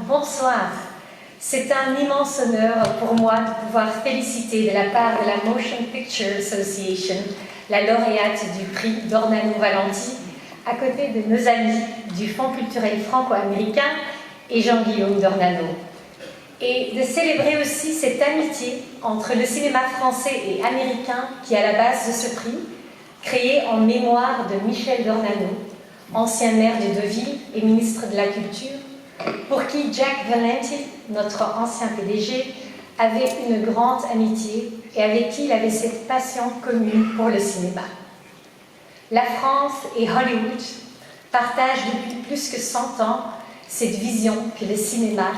Bonsoir. C'est un immense honneur pour moi de pouvoir féliciter de la part de la Motion Picture Association la lauréate du prix d'Ornano Valenti, à côté de nos amis du Fonds culturel franco-américain et Jean-Guillaume d'Ornano. Et de célébrer aussi cette amitié entre le cinéma français et américain qui est à la base de ce prix, créé en mémoire de Michel d'Ornano, ancien maire de Deauville et ministre de la Culture, pour qui Jack Valenti, notre ancien PDG, avait une grande amitié et avec qui il avait cette passion commune pour le cinéma. La France et Hollywood partagent depuis plus que 100 ans cette vision que le cinéma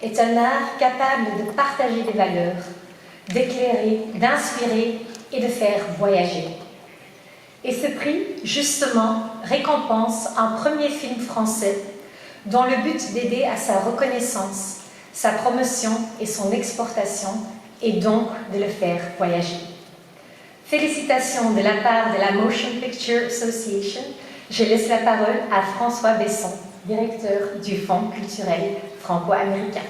est un art capable de partager des valeurs, d'éclairer, d'inspirer et de faire voyager. Et ce prix, justement, récompense un premier film français dont le but d'aider à sa reconnaissance, sa promotion et son exportation, et donc de le faire voyager. Félicitations de la part de la Motion Picture Association. Je laisse la parole à François Besson, directeur du Fonds culturel franco-américain.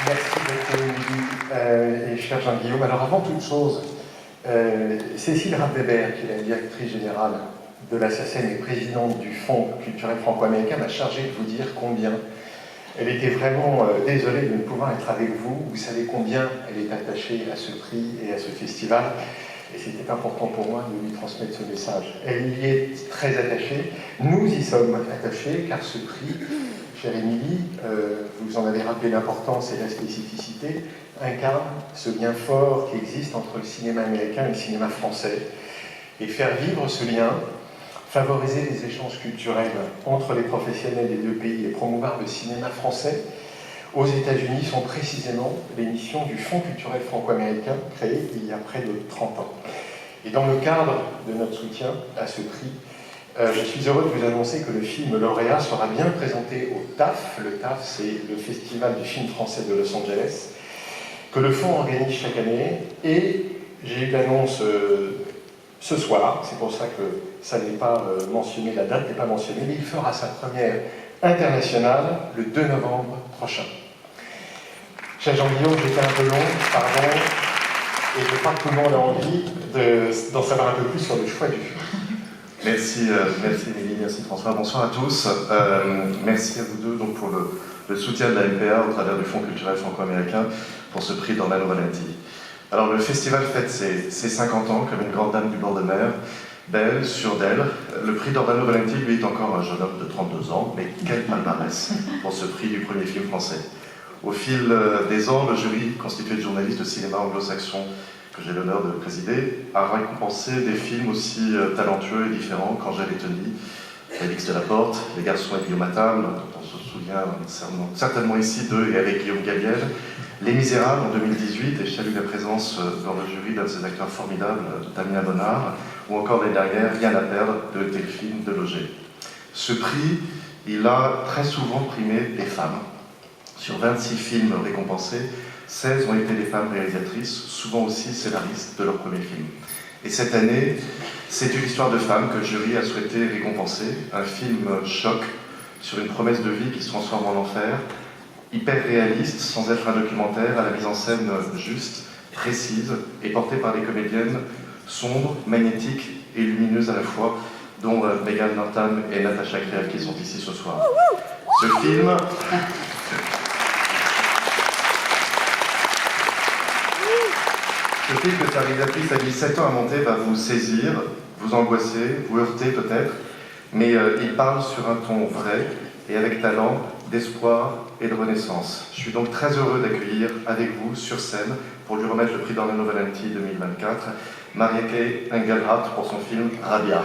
Merci beaucoup, Émilie et cher Jean-Guillaume. Alors, avant toute chose, Cécile Rapp-Weber, qui est la directrice générale de la SACEM et présidente du Fonds culturel franco-américain, m'a chargé de vous dire combien elle était vraiment désolée de ne pouvoir être avec vous. Vous savez combien elle est attachée à ce prix et à ce festival. Et c'était important pour moi de lui transmettre ce message. Elle y est très attachée. Nous y sommes attachés, car ce prix, chère Émilie, vous en avez rappelé l'importance et la spécificité, incarne ce lien fort qui existe entre le cinéma américain et le cinéma français. Et faire vivre ce lien, favoriser les échanges culturels entre les professionnels des deux pays et promouvoir le cinéma français aux États-Unis sont précisément les missions du Fonds culturel franco-américain créé il y a près de 30 ans. Et dans le cadre de notre soutien à ce prix, je suis heureux de vous annoncer que le film lauréat sera bien présenté au TAF. Le TAF, c'est le Festival du film français de Los Angeles, que le Fonds organise chaque année. Et j'ai eu l'annonce ce soir, c'est pour ça que ça n'est pas mentionné, la date n'est pas mentionnée, mais il fera sa première internationale le 2 novembre prochain. Cher Jean-Guillaume, j'étais un peu long, pardon, et je crois que tout le monde a envie d'en savoir un peu plus sur le choix du film. Merci Émilie, merci François, bonsoir à tous. Merci à vous deux donc, pour le soutien de la MPA au travers du Fonds culturel franco-américain pour ce prix d'Ornano Valenti. Alors le festival fête ses 50 ans comme une grande dame du bord de mer, belle, sûre d'elle. Le prix d'Ornano Valenti, lui, est encore un jeune homme de 32 ans, mais quel palmarès pour ce prix du premier film français. Au fil des ans, le jury, constitué de journalistes de cinéma anglo-saxon que j'ai l'honneur de présider, a récompensé des films aussi talentueux et différents qu'Angèle et Tony, Félix Delaporte, Les Garçons et Guillaume Attal, on se souvient certainement ici d'eux et avec Guillaume Gallienne, Les Misérables en 2018, et je salue la présence dans le jury d'un de ces acteurs formidables, Damien Bonnard, ou encore l'année dernière, Rien à perdre, de Téléfilm de Loger. Ce prix, il a très souvent primé des femmes. Sur 26 films récompensés, 16 ont été des femmes réalisatrices, souvent aussi scénaristes de leur premier film. Et cette année, c'est une histoire de femme que le jury a souhaité récompenser, un film choc sur une promesse de vie qui se transforme en enfer, hyper réaliste, sans être un documentaire, à la mise en scène juste, précise, et portée par des comédiennes sombres, magnétiques et lumineuses à la fois, dont Megan Norton et Natasha Kriel qui sont ici ce soir. Ce film... Ce film que sa réalisatrice a mis 7 ans à monter va vous saisir, vous angoisser, vous heurter peut-être, mais il parle sur un ton vrai et avec talent, d'espoir et de renaissance. Je suis donc très heureux d'accueillir avec vous sur scène, pour lui remettre le prix d'Ornano Valenti 2024, Marieke Engelhardt pour son film Rabia.